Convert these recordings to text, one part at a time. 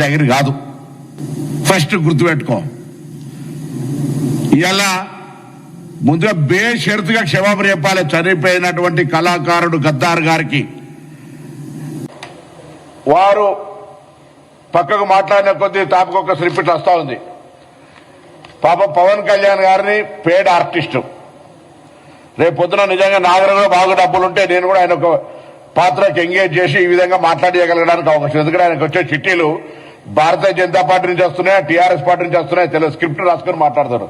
జాగిరి కాదు. ఫస్ట్ గుర్తుపెట్టుకో. ఇలా ముందుగా బేషరతుగా క్షమాపణ చెప్పాలి చనిపోయినటువంటి కళాకారుడు గద్దార్ గారికి. వారు పక్కకు మాట్లాడిన కొద్దీ తాపకొక స్లిప్ వస్తా ఉంది. పాపం పవన్ కళ్యాణ్ గారిని పేడ్ ఆర్టిస్టు. రేపు పొద్దున నిజంగా నాగరంలో బాగా డబ్బులుంటే నేను కూడా ఆయన ఒక పాత్రకి ఎంగేజ్ చేసి ఈ విధంగా మాట్లాడగలగడానికి అవకాశం. ఎందుకంటే ఆయనకు వచ్చే చిట్టీలు భారతీయ జనతా పార్టీ నుంచి వస్తున్నాయి, టీఆర్ఎస్ పార్టీ నుంచి వస్తున్నాయి. తెలుగు స్క్రిప్ట్ రాసుకుని మాట్లాడతారు.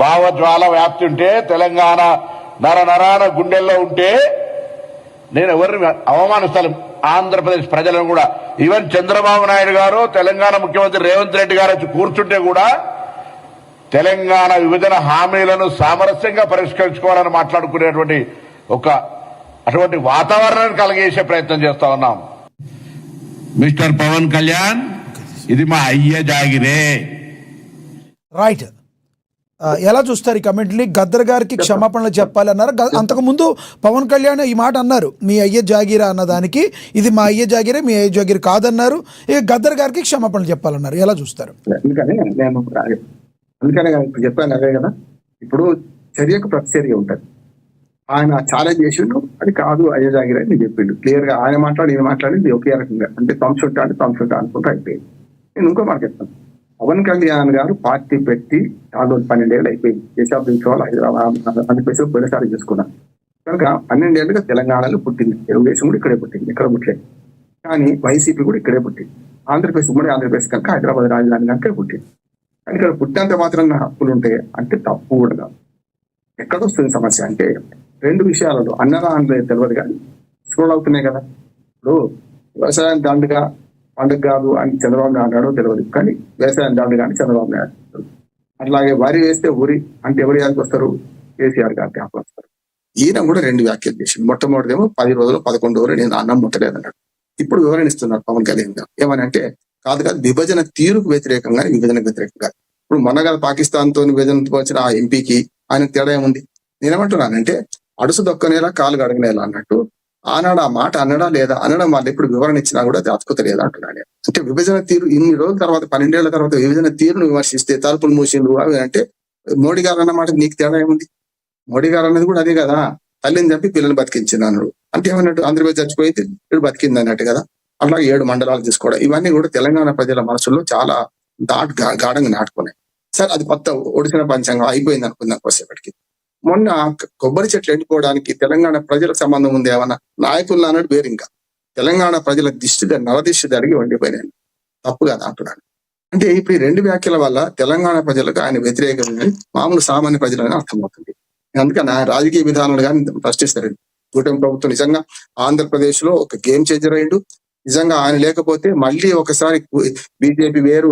భావజ్వాల వ్యాప్తి ఉంటే తెలంగాణ నరాన గుండెల్లో ఉంటే నేను ఎవరిని అవమానిస్తాను ఆంధ్రప్రదేశ్ ప్రజలను కూడా. ఈవెన్ చంద్రబాబు నాయుడు గారు తెలంగాణ ముఖ్యమంత్రి రేవంత్ రెడ్డి గారు వచ్చి కూర్చుంటే కూడా తెలంగాణ విభజన హామీలను సామరస్యంగా పరిష్కరించుకోవాలని మాట్లాడుకునేటువంటి అటువంటి వాతావరణాన్ని కలిగేసే ప్రయత్నం చేస్తా ఉన్నాం. మిస్టర్ పవన్ కళ్యాణ్, ఇది మా అయ్య జాగిరే. రైట్. ఎలా చూస్తారు ఈ కమెంట్ని? గద్దర్ గారికి క్షమాపణలు చెప్పాలన్నారు. అంతకుముందు పవన్ కళ్యాణ్ ఈ మాట అన్నారు, మీ అయ్య జాగీరా అన్నదానికి ఇది మా అయ్య జాగిరే, మీ అయ్య జాగిరి కాదన్నారు. ఇక గద్దర్ గారికి క్షమాపణలు చెప్పాలన్నారు. ఎలా చూస్తారు? అందుకనే ఇప్పుడు చెప్పాను అదే కదా. ఇప్పుడు చర్యకు ప్రతిచర్య ఉంటుంది. ఆయన ఛాలెంజ్ చేసిండు, అది కాదు అయ్య జాగిరే అని చెప్పిండు క్లియర్ గా. ఆయన మాట్లాడి ఈయన మాట్లాడింది ఒకే రకంగా, అంటే తంసుంటా అనుకుంటా అయిపోయింది. నేను ఇంకో మాట చెప్తాను. పవన్ కళ్యాణ్ గారు పార్టీ పెట్టి 12 ఏళ్ళు అయిపోయింది. దేశాభివృద్ధి హైదరాబాద్ ఆంధ్రప్రదేశ్ పోయినసారి చేసుకున్నాను కనుక 12 ఏళ్ళుగా తెలంగాణలో పుట్టింది. తెలుగుదేశం కూడా ఇక్కడే పుట్టింది, ఇక్కడ పుట్టలేదు. కానీ వైసీపీ కూడా ఇక్కడే పుట్టింది. ఆంధ్రప్రదేశ్ ఉమ్మడి ఆంధ్రప్రదేశ్ కనుక హైదరాబాద్ రాజధాని కనుక పుట్టింది. కానీ ఇక్కడ పుట్టినంత మాత్రం హక్కులు ఉంటే అంటే తప్పు కూడా కాదు. ఎక్కడొస్తుంది సమస్య అంటే 2 విషయాలలో అన్నదా అనేది తెలియదు కానీ స్క్రోల్ అవుతున్నాయి కదా. ఇప్పుడు వ్యవసాయం దండుగా పండుగ కాదు అని చంద్రబాబు నాయుడు అన్నాడో తెలియదు, కానీ వ్యవసాయం దండు కానీ చంద్రబాబు నాయుడు. అట్లాగే వరి వేస్తే ఊరి అంటే ఎవరి యాదికి వస్తారు? కేసీఆర్ గారికి ఆపలు వస్తారు. ఈయన కూడా 2 వ్యాఖ్యలు చేసింది. మొట్టమొదటిదేమో 10 రోజులు 11 రోజులు నేను అన్నం ముట్టలేదన్నాడు. ఇప్పుడు వివరణిస్తున్నారు పవన్ కళ్యాణ్ గారు. ఏమని అంటే కాదు విభజన తీరుకు వ్యతిరేకంగా, విభజనకు వ్యతిరేకంగా. ఇప్పుడు మొన్న కదా పాకిస్తాన్ తో విభజనతో వచ్చిన ఆ ఎంపీకి ఆయన తేడా ఏముంది? నేనేమంటున్నానంటే అడుసు దొక్కనేలా కాలు గడగనేలా అన్నట్టు ఆనాడు ఆ మాట అన్నడా లేదా అనడం వాళ్ళు ఇప్పుడు వివరణ ఇచ్చినా కూడా దాచుకోలేదా అంటున్నాను. అంటే విభజన తీరు ఇన్ని రోజుల తర్వాత 12 ఏళ్ల తర్వాత విభజన తీరును విమర్శిస్తే తలుపులు మూసిండు అవి అంటే మోడీ గారు అన్న మాట నీకు తేడా ఏముంది? మోడీ గారు అన్నది కూడా అదే కదా, తల్లిని చంపి పిల్లలు బతికించినాడు అంటే ఏమన్నట్టు ఆంధ్రప్రదేశ్ చచ్చిపోయి ఇప్పుడు బతికింది అన్నట్టు కదా. అట్లాగే 7 మండలాలు తీసుకోవడం ఇవన్నీ కూడా తెలంగాణ ప్రజల మనసులో చాలా గాఢంగా నాటుకున్నాయి. సరే అది కొత్త ఒడిసిన పంచాంగం అయిపోయింది అనుకుందాం కొద్దిసేపటికి. మొన్న కొబ్బరి చెట్లు ఎండిపోవడానికి తెలంగాణ ప్రజల సంబంధం ఉంది ఏమన్నా? నాయకులు అన్నట్టు వేరు. ఇంకా తెలంగాణ ప్రజల నరదిష్టి జరిగి వండిపోయినాయి. తప్పు కదా అంటున్నాను. అంటే ఇప్పుడు ఈ 2 వ్యాఖ్యల వల్ల తెలంగాణ ప్రజలకు ఆయన వ్యతిరేకంగా మామూలు సామాన్య ప్రజలని అర్థమవుతుంది. అందుకని ఆయన రాజకీయ విధానాలు కానీ ప్రశ్నిస్తారు. కూటమి ప్రభుత్వం నిజంగా ఆంధ్రప్రదేశ్ లో ఒక గేమ్ చేంజర్ అయ్యిండు. నిజంగా ఆయన లేకపోతే మళ్ళీ ఒకసారి బీజేపీ వేరు,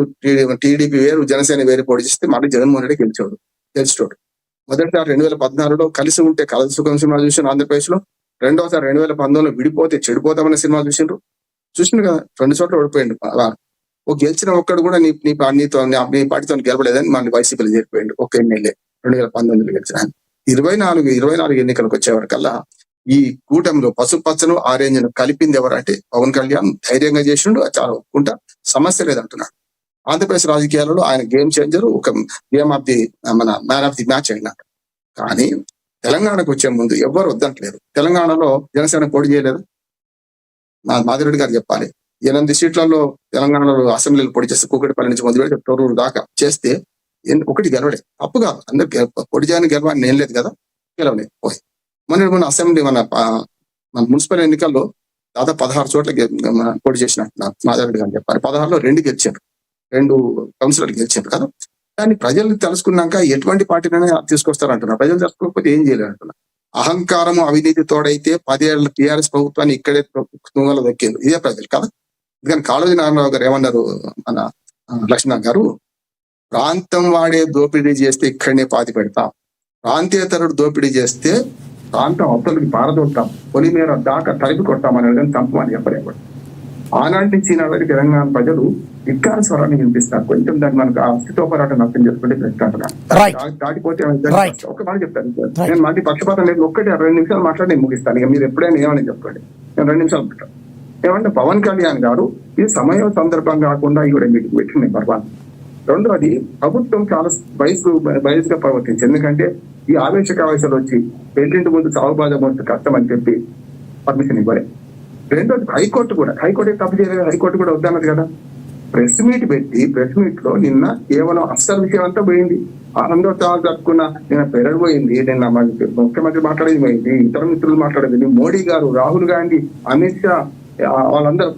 టీడీపీ వేరు, జనసేన వేరు పోటీ చేస్తే మళ్ళీ జగన్మోహన్ రెడ్డి గెలిచాడు. మొదటిసారి 2014లో కలిసి ఉంటే కలసి సుఖం సినిమా చూసిన ఆంధ్రప్రదేశ్ లో. రెండోసారి 2019లో విడిపోతే చెడిపోతామన్న సినిమా చూసిండ్రు కదా. 2 చోట్ల ఓడిపోయిండు. గెలిచిన ఒక్కడు కూడా నీ పార్టీతో గెలవలేదని మళ్ళీ వైసీపీలో చేరిపోయిండు. ఒక ఎమ్మెల్యే 2019లో గెలిచిన. 24 ఎన్నికలకు వచ్చేవారికల్లా ఈ కూటమిలో పసుపచ్చను ఆరెంజ్ను కలిపింది ఎవరంటే పవన్ కళ్యాణ్. ధైర్యంగా చేసిండు, చాలా ఒప్పుకుంటా, సమస్య లేదంటున్నాడు. ఆంధ్రప్రదేశ్ రాజకీయాలలో ఆయన గేమ్ చేంజర్, ఒక మ్యాన్ ఆఫ్ ది మ్యాచ్ అయినాడు. కానీ తెలంగాణకు వచ్చే ముందు ఎవ్వరు వద్దంటలేరు. తెలంగాణలో జనసేన పోటీ చేయలేదు. మాదిరెడ్డి గారు చెప్పాలి, 8 సీట్లలో తెలంగాణలో అసెంబ్లీలో పోటీ చేస్తే కూకటిపల్లి నుంచి మొదలుపెట్టి తొర్రూరు దాకా చేస్తే 1 గెలవలేదు. తప్పు కాదు, అందరు పోటీ చేయని గెలవని నేను లేదు కదా, గెలవలేదు పోయి. మన అసెంబ్లీ మన మున్సిపల్ ఎన్నికల్లో దాదాపు 16 చోట్ల పోటీ చేసినట్టు మాదిరెడ్డి గారు చెప్పాలి. 16లో 2 గెలిచారు, 2 కౌన్సిలర్లు గెలిచారు కదా. కానీ ప్రజలు తెలుసుకున్నాక ఎటువంటి పార్టీనైనా తీసుకొస్తారంటున్నారు. ప్రజలు తెలుసుకోకపోతే ఏం చేయలేరు అంటున్నారు. అహంకారము అవినీతి తోడైతే 10 ఏళ్ల టీఆర్ఎస్ ప్రభుత్వాన్ని ఇక్కడే తుంగలో దక్కింది ఇదే ప్రజలు కదా. అందుకని కాళోజీ నారాయణరావు గారు ఏమన్నారు, మన లక్ష్మణ్ గారు, ప్రాంతం వాడే దోపిడీ చేస్తే ఇక్కడనే పాతి పెడతాం, ప్రాంతీయతరుడు దోపిడీ చేస్తే ప్రాంతం అవతలకి పారదొడతాం, పొలిమేర దాకా తరిపి కొట్టామని కానీ చంపమని చెప్పలేము. ఆనాటి నుంచి ఈనాటికి తెలంగాణ ప్రజలు ఇక్కాల స్వరాన్ని వినిపిస్తారు. కొంచెం దాన్ని మనకు అస్థితో పోరాటం అర్థం చేసుకుంటే దాటిపోతే ఒక మాట చెప్తాను. నేను మళ్ళీ పక్షపాతం లేదు, 2 నిమిషాలు మాట్లాడి నేను ముగిస్తాను. ఇక మీరు ఎప్పుడైనా ఏమని చెప్పండి, నేను 2 నిమిషాలు పెట్టాను. ఏమంటే పవన్ కళ్యాణ్ గారు ఇది సమయం సందర్భం కాకుండా ఈ రెండింటికి పెట్టింది నెంబర్ 1. రెండోది ప్రభుత్వం చాలా బయస్గా ప్రవర్తించింది. ఎందుకంటే ఈ ఆవేశకావేశాలు వచ్చి పెళ్లింటి ముందు చావు బాధ ముందు కష్టం అని చెప్పి పర్మిషన్ ఇవ్వలేదు. రెండోది హైకోర్టు తప్పు చేయలేదు, హైకోర్టు కూడా వద్దన్నది కదా. ప్రెస్ మీట్ పెట్టి ప్రెస్ మీట్ లో నిన్న కేవలం అస్సలు విషయం అంతా పోయింది. ఆనందోత్సవాలు జరుపుకున్న నిన్న పెరడు పోయింది, నిన్న ముఖ్యమంత్రి మాట్లాడేది పోయింది, ఇతర మిత్రులు మాట్లాడేది, మోడీ గారు, రాహుల్ గాంధీ, అమిత్ షా వాళ్ళందరూ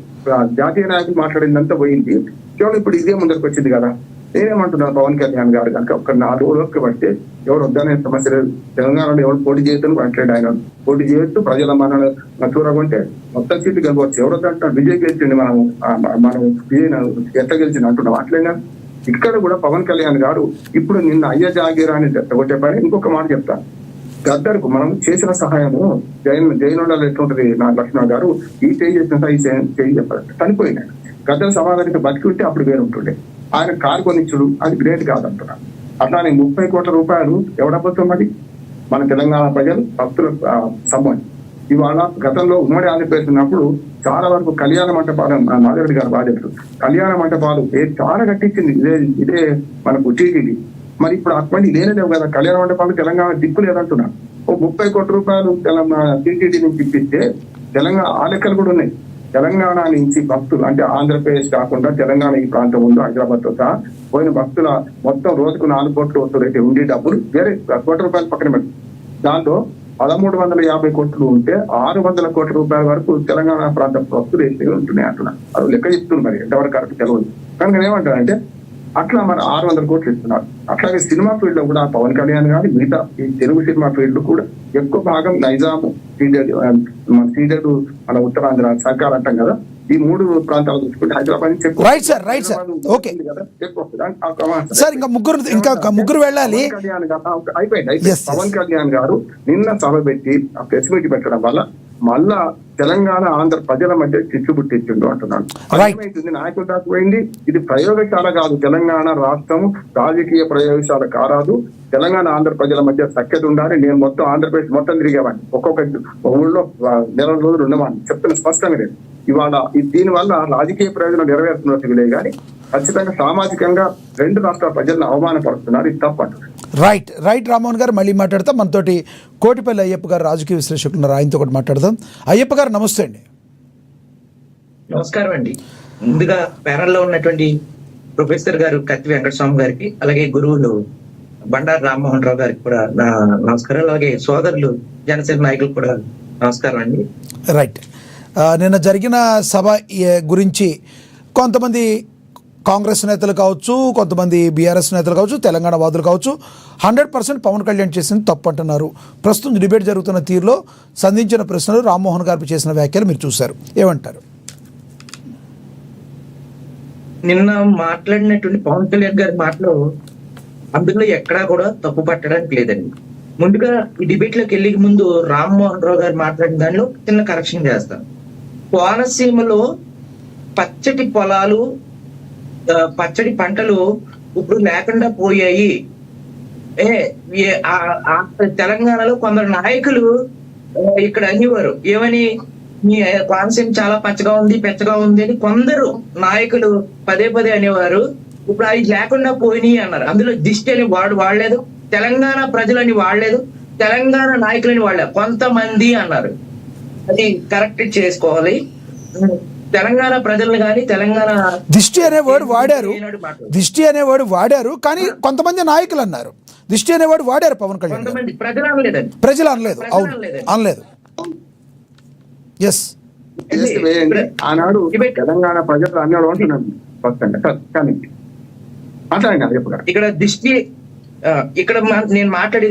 జాతీయ నాయకులు మాట్లాడిందంతా పోయింది. కేవలం ఇప్పుడు ఇదే ముందరికి వచ్చింది కదా. నేనేమంటున్నాను, పవన్ కళ్యాణ్ గారు కనుక ఒక 4 రోజులకు పడితే ఎవరు వద్దనే సమస్య లేదు. తెలంగాణలో ఎవరు పోటీ చేయొద్దని మాట్లాడు. ఆయన పోటీ చేయొచ్చు, ప్రజల మన చూరకుంటే మొత్తం సీట్లు గెలవచ్చు. ఎవరు వద్దంటున్నారు, విజయ్ గెలిచింది, మనం విజయ్ ఎట్లా గెలిచింది అంటున్నాం. అట్లయినా ఇక్కడ కూడా పవన్ కళ్యాణ్ గారు ఇప్పుడు నిన్న అయ్య జాగీరా అని ఒకటే పని. ఇంకొక మాట చెప్తాను, గద్దర్కు మనం చేసిన సహాయము జైనుండాలి ఎట్లుంటది. నా లక్ష్మణ గారు ఈ చేయి చేసిన ఈ చేయి చెప్పారు, చనిపోయినాడు. గద్దర్ సమాధానికి బతికి ఉంటే అప్పుడు వేరు ఉంటుండే. ఆయన కారు కొనిచ్చుడు అది గ్రేట్ కాదంటున్నాను. అట్లానే 30 కోట్ల రూపాయలు ఎవడబోతాం, అది మన తెలంగాణ ప్రజలు భక్తుల సొమ్ము. ఇవాళ గతంలో ఉమ్మడి ఆంధ్రప్రదేశ్ ఉన్నప్పుడు చాలా వరకు కళ్యాణ మంటపాలు, నాగరెడ్డి గారు బాధ్యతలు, కళ్యాణ మంటపాలు చాలా కట్టించింది ఇదే మనకు టీటీడీ. మరి ఇప్పుడు అటువంటి లేనేదేవు కదా, కళ్యాణ మండపాలు తెలంగాణ దిక్కు లేదంటున్నాను. 30 కోట్ల రూపాయలు టీటీడీ నుంచి ఇప్పిస్తే తెలంగాణ ఆ లెక్కలు కూడా ఉన్నాయి. తెలంగాణ నుంచి భక్తులు అంటే ఆంధ్రప్రదేశ్ కాకుండా తెలంగాణ ఈ ప్రాంతం ఉందో హైదరాబాద్ తో సహా పోయిన భక్తుల మొత్తం రోజుకు 4 కోట్లు వస్తువులైతే ఉండే డబ్బులు వేరే కోట్ల రూపాయలు పక్కన పెట్టి దాంతో 1350 కోట్లు ఉంటే 600 కోట్ల రూపాయల వరకు తెలంగాణ ప్రాంత భక్తులు వేసి ఉంటున్నాయి అంటున్నారు. అది లెక్క చెప్తున్నారు, మరి ఎంతవరకు కరెక్ట్ తెలియదు. కనుక ఏమంటారంటే అట్లా మన 600 కోట్లు ఇస్తున్నారు. అట్లాగే సినిమా ఫీల్డ్ లో కూడా పవన్ కళ్యాణ్ గాని మిగతా ఈ తెలుగు సినిమా ఫీల్డ్ కూడా ఎక్కువ భాగం నైజాము, సీడెడ్, మన ఉత్తరాంధ్ర సర్కార్ అంటాం కదా, ఈ 3 ప్రాంతాలు చూసుకుంటే హైదరాబాద్ నుంచి ఎక్కువ. Right sir, okay sir. ఇంకా ముగ్గురు వెళ్ళాలి. అయిపోయింది. పవన్ కళ్యాణ్ గారు నిన్న సభ పెట్టి ప్రెస్ మీట్ పెట్టడం వల్ల మళ్ళా తెలంగాణ ఆంధ్ర ప్రజల మధ్య చిచ్చు పుట్టించిండు అంటున్నాను. అర్థమైతుంది, నాయకులు దాకపోయింది. ఇది ప్రయోగశాల కాదు, తెలంగాణ రాష్ట్రం రాజకీయ ప్రయోగశాల కారాదు. తెలంగాణ ఆంధ్ర ప్రజల మధ్య సఖ్యత ఉండాలి. నేను మొత్తం ఆంధ్రప్రదేశ్ మొత్తం తిరిగేవాడిని, ఒక్కొక్క ఊళ్ళో 4 రోజులు ఉండేవాడిని, చెప్తున్న స్పష్టంగా లేదు. ఇవాళ దీని వల్ల రాజకీయ ప్రయోజనం నెరవేరుతున్నట్టు లేదు, కానీ ఖచ్చితంగా సామాజికంగా 2 రాష్ట్రాల ప్రజలను అవమానపరుస్తున్నారు. ఇది తప్పు అంటున్నారు. రైట్ రామ్మోహన్ గారు, మళ్ళీ మాట్లాడతాం. మనతోటి కోటిపల్లి అయ్యప్ప గారు రాజకీయ విశ్లేషకులు ఉన్నారు, ఆయనతో కూడా మాట్లాడదాం. అయ్యప్ప గారు నమస్తే అండి. నమస్కారం అండి. ముందుగా ప్యానల్లో ఉన్నటువంటి ప్రొఫెసర్ గారు కత్తి వెంకటస్వామి గారికి, అలాగే గురువులు బండారు రామ్మోహన్ రావు గారికి కూడా నా నమస్కారం. అలాగే సోదరులు జనసేన నాయకులు కూడా నమస్కారం అండి. రైట్. నిన్న జరిగిన సభ గురించి కొంతమంది కాంగ్రెస్ నేతలు కావచ్చు, కొంతమంది బీఆర్ఎస్ నేతలు కావచ్చు, తెలంగాణ వాదులు కావచ్చు 100% పవన్ కళ్యాణ్ చేసింది తప్పు అంటున్నారు. ప్రస్తుతం డిబేట్ జరుగుతున్న తీరులో సంధించిన ప్రశ్నలు రామ్మోహన్ గారు చేసిన వ్యాఖ్యలు మీరు చూశారు, ఏమంటారు? నిన్న మాట్లాడినటువంటి పవన్ కళ్యాణ్ గారి మాటలు అందులో ఎక్కడా కూడా తప్పు పట్టడానికి లేదండి. ముందుగా ఈ డిబేట్ లోకి వెళ్ళే ముందు రామ్మోహన్ రావు గారు మాట్లాడిన దానిలో చిన్న కరెక్షన్ చేస్తాను. కోనసీమలో పచ్చటి పొలాలు, పచ్చడి పంటలు ఇప్పుడు లేకుండా పోయాయి. తెలంగాణలో కొందరు నాయకులు ఇక్కడ అనేవారు, ఏమని, మీ కోనసీమ చాలా పెచ్చగా ఉంది అని కొందరు నాయకులు పదే అనేవారు. ఇప్పుడు అవి లేకుండా పోయినాయి అన్నారు. అందులో దిష్టి అని వాడలేదు, తెలంగాణ ప్రజలని వాడలేదు, తెలంగాణ నాయకులని వాడలేదు, కొంతమంది అన్నారు. అది కరెక్ట్ చేసుకోవాలి. తెలంగాణ ప్రజలను కానీ తెలంగాణ దిష్టి అనే వర్డ్ వాడారు, కానీ కొంతమంది నాయకులు అన్నారు. దిష్టి అనే వర్డ్ వాడారు పవన్ కళ్యాణ్, కొంతమంది ప్రజలు అనలేదు. అవును, అనలేదు. ఎస్, ఆనాడు తెలంగాణ ప్రజలు అన్నాడు అంటున్నాను. కానీ ఇక్కడ దిష్టి, ఇక్కడ నేను మాట్లాడేది